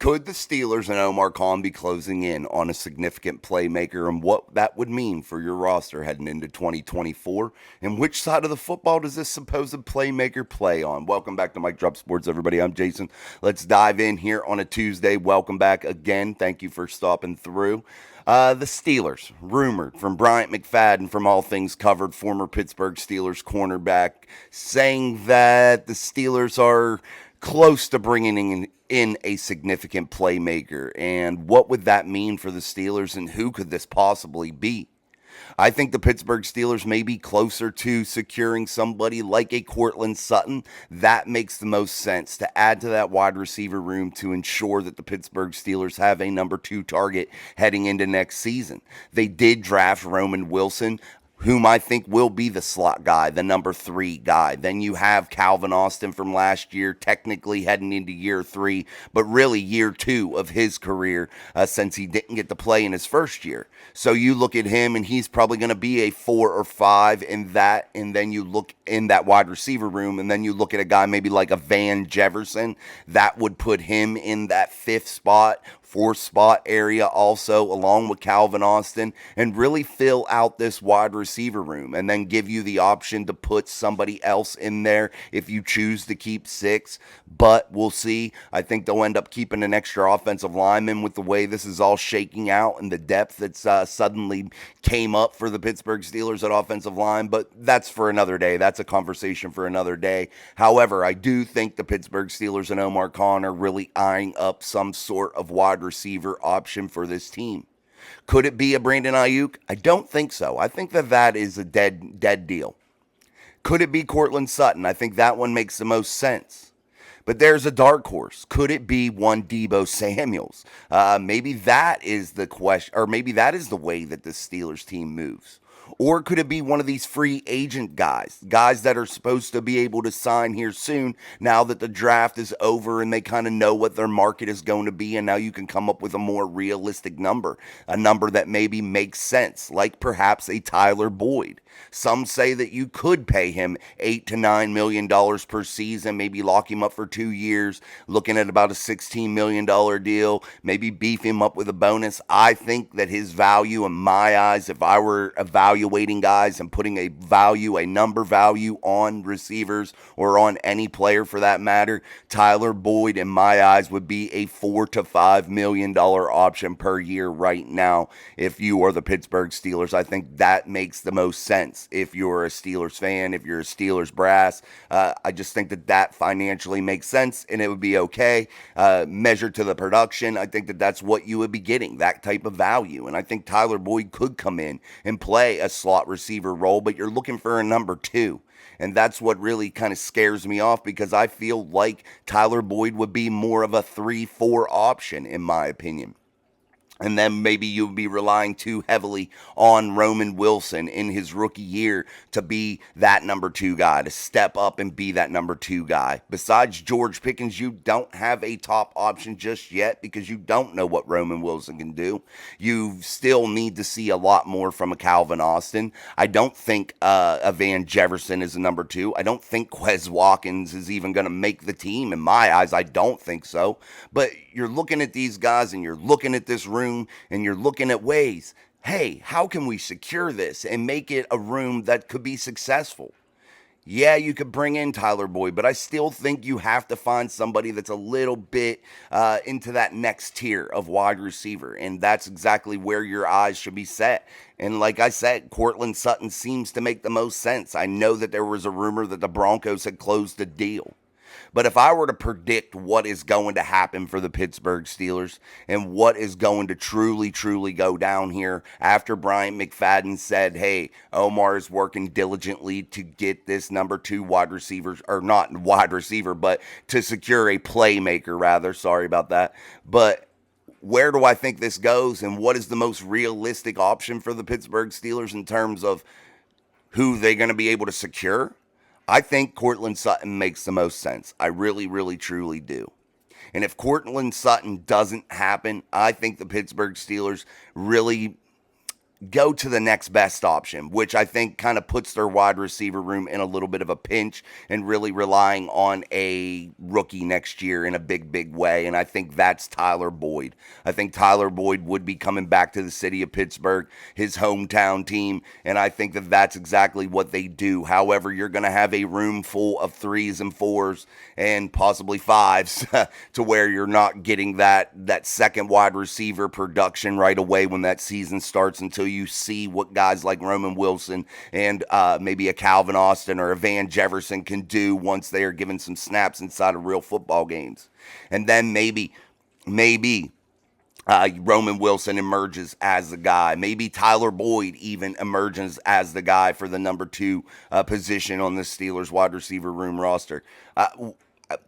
Could the Steelers and Omar be closing in on a significant playmaker, and what that would mean for your roster heading into 2024? And which side of the football does this supposed playmaker play on? Welcome back to Mike Drop Sports, everybody. I'm Jason. Let's dive in here on a Tuesday. Welcome back again. Thank you for stopping through. The Steelers, rumored from Bryant McFadden from All Things Covered, former Pittsburgh Steelers cornerback, saying that the Steelers are close to bringing in a significant playmaker. And what would that mean for the Steelers, and who could this possibly be? I think the Pittsburgh Steelers may be closer to securing somebody like a Courtland Sutton. That makes the most sense to add to that wide receiver room to ensure that the Pittsburgh Steelers have a number 2 target heading into next season. They did draft Roman Wilson, whom I think will be the slot guy, the number 3 guy. Then you have Calvin Austin from last year, technically heading into year 3, but really year 2 of his career since he didn't get to play in his first year. So you look at him, and he's probably going to be a 4 or 5 in that, and then you look in that wide receiver room, and then you look at a guy maybe like a Van Jefferson. That would put him in that 5th spot, 4th spot area also, along with Calvin Austin, and really fill out this wide receiver room, and then give you the option to put somebody else in there if you choose to keep 6. But we'll see. I think they'll end up keeping an extra offensive lineman with the way this is all shaking out and the depth that's suddenly came up for the Pittsburgh Steelers at offensive line. But that's for another day. That's a conversation for another day. However, I do think the Pittsburgh Steelers and Omar Khan are really eyeing up some sort of wide receiver option for this team. Could it be a Brandon Ayuk? I don't think so. I think that is a dead deal. Could it be Courtland Sutton? I think that one makes the most sense. But there's a dark horse. Could it be one Deebo Samuels? Maybe that is the question, or maybe that is the way that the Steelers team moves. Or could it be one of these free agent guys that are supposed to be able to sign here soon now that the draft is over and they kind of know what their market is going to be, and now you can come up with a more realistic number, a number that maybe makes sense, like perhaps a Tyler Boyd. Some say that you could pay him $8 to $9 million per season, maybe lock him up for 2 years, looking at about a $16 million deal, maybe beef him up with a bonus. I think that his value, in my eyes, if I were evaluating guys and putting a number value on receivers or on any player for that matter, Tyler Boyd, in my eyes, would be a $4 to $5 million option per year right now. If you are the Pittsburgh Steelers, I think that makes the most sense. If you're a Steelers fan, if you're a Steelers brass, I just think that financially makes sense, and it would be okay. Measured to the production, I think that's what you would be getting, that type of value. And I think Tyler Boyd could come in and play a slot receiver role, but you're looking for a number 2. And that's what really kind of scares me off, because I feel like Tyler Boyd would be more of a 3-4 option, in my opinion. And then maybe you'll be relying too heavily on Roman Wilson in his rookie year to be that number 2 guy, to step up and be that number 2 guy. Besides George Pickens, you don't have a top option just yet, because you don't know what Roman Wilson can do. You still need to see a lot more from a Calvin Austin. I don't think a Van Jefferson is a number 2. I don't think Quez Watkins is even going to make the team. In my eyes, I don't think so. But you're looking at these guys, and you're looking at this room, and you're looking at ways, hey, how can we secure this and make it a room that could be successful? Yeah, you could bring in Tyler Boyd, but I still think you have to find somebody that's a little bit into that next tier of wide receiver, and that's exactly where your eyes should be set. And like I said, Courtland Sutton seems to make the most sense. I know that there was a rumor that the Broncos had closed the deal. But if I were to predict what is going to happen for the Pittsburgh Steelers and what is going to truly go down here after Bryant McFadden said, hey, Omar is working diligently to get this number 2 wide receiver, or not wide receiver, but to secure a playmaker rather. Sorry about that. But where do I think this goes, and what is the most realistic option for the Pittsburgh Steelers in terms of who they're going to be able to secure? I think Courtland Sutton makes the most sense. I really, truly do. And if Courtland Sutton doesn't happen, I think the Pittsburgh Steelers really go to the next best option, which I think kind of puts their wide receiver room in a little bit of a pinch and really relying on a rookie next year in a big, big way. And I think that's Tyler Boyd. I think Tyler Boyd would be coming back to the city of Pittsburgh, his hometown team. And I think that that's exactly what they do. However, you're going to have a room full of threes and fours and possibly fives to where you're not getting that second wide receiver production right away when that season starts until you see what guys like Roman Wilson and maybe a Calvin Austin or a Van Jefferson can do once they are given some snaps inside of real football games. And then maybe Roman Wilson emerges as the guy. Maybe Tyler Boyd even emerges as the guy for the number 2 position on the Steelers wide receiver room roster.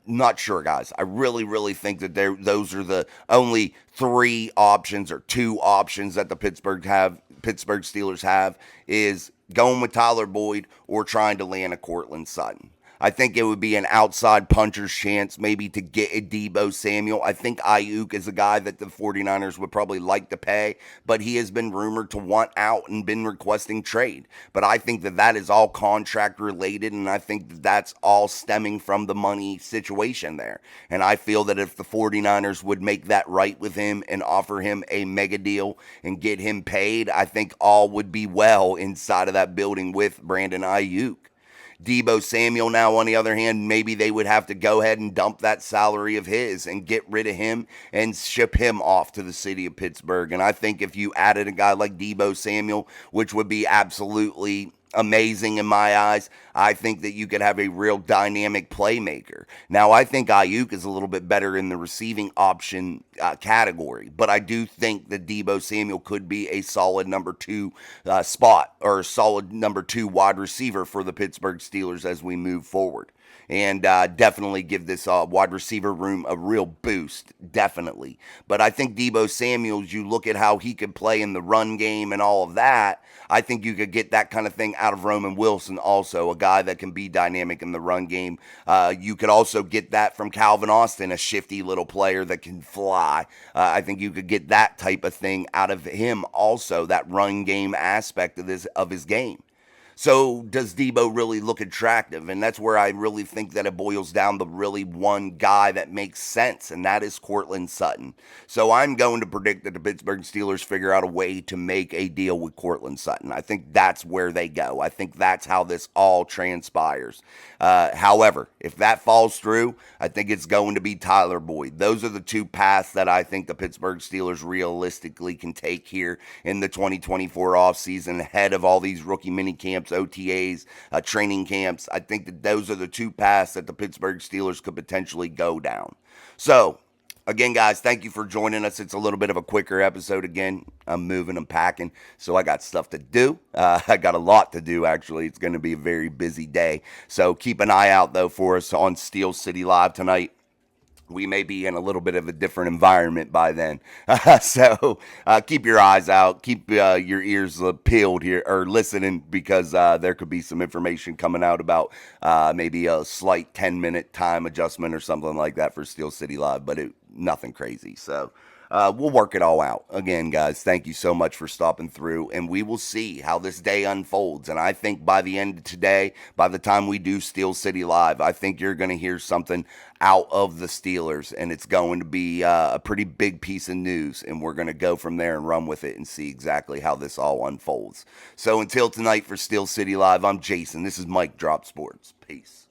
Not sure, guys. I really, really think that those are the only 3 options or 2 options that the Pittsburgh Steelers have is going with Tyler Boyd or trying to land a Courtland Sutton. I think it would be an outside puncher's chance maybe to get a Deebo Samuel. I think Ayuk is a guy that the 49ers would probably like to pay, but he has been rumored to want out and been requesting trade. But I think that that is all contract related, and I think that that's all stemming from the money situation there. And I feel that if the 49ers would make that right with him and offer him a mega deal and get him paid, I think all would be well inside of that building with Brandon Ayuk. Deebo Samuel now, on the other hand, maybe they would have to go ahead and dump that salary of his and get rid of him and ship him off to the city of Pittsburgh. And I think if you added a guy like Deebo Samuel, which would be absolutely amazing in my eyes, I think that you could have a real dynamic playmaker. Now, I think Ayuk is a little bit better in the receiving option category, but I do think that Deebo Samuel could be a solid number 2 spot or a solid number 2 wide receiver for the Pittsburgh Steelers as we move forward. And definitely give this wide receiver room a real boost, definitely. But I think Deebo Samuels, you look at how he could play in the run game and all of that, I think you could get that kind of thing out of Roman Wilson also, a guy that can be dynamic in the run game. You could also get that from Calvin Austin, a shifty little player that can fly. I think you could get that type of thing out of him also, that run game aspect of his game. So does Deebo really look attractive? And that's where I really think that it boils down to really one guy that makes sense, and that is Courtland Sutton. So I'm going to predict that the Pittsburgh Steelers figure out a way to make a deal with Courtland Sutton. I think that's where they go. I think that's how this all transpires. However, if that falls through, I think it's going to be Tyler Boyd. Those are the 2 paths that I think the Pittsburgh Steelers realistically can take here in the 2024 offseason ahead of all these rookie mini camps, OTAs, training camps. I think that those are the 2 paths that the Pittsburgh Steelers could potentially go down. So, again, guys, thank you for joining us. It's a little bit of a quicker episode again. I'm moving and packing, so I got stuff to do. I got a lot to do, actually. It's going to be a very busy day. So keep an eye out, though, for us on Steel City Live tonight. We may be in a little bit of a different environment by then. So keep your eyes out. Keep your ears peeled here or listening because there could be some information coming out about maybe a slight 10-minute time adjustment or something like that for Steel City Live, but nothing crazy. So we'll work it all out. Again, guys, thank you so much for stopping through, and we will see how this day unfolds. And I think by the end of today, by the time we do Steel City Live, I think you're going to hear something out of the Steelers, and it's going to be a pretty big piece of news, and we're going to go from there and run with it and see exactly how this all unfolds. So until tonight for Steel City Live, I'm Jason. This is Mike Drop Sports. Peace.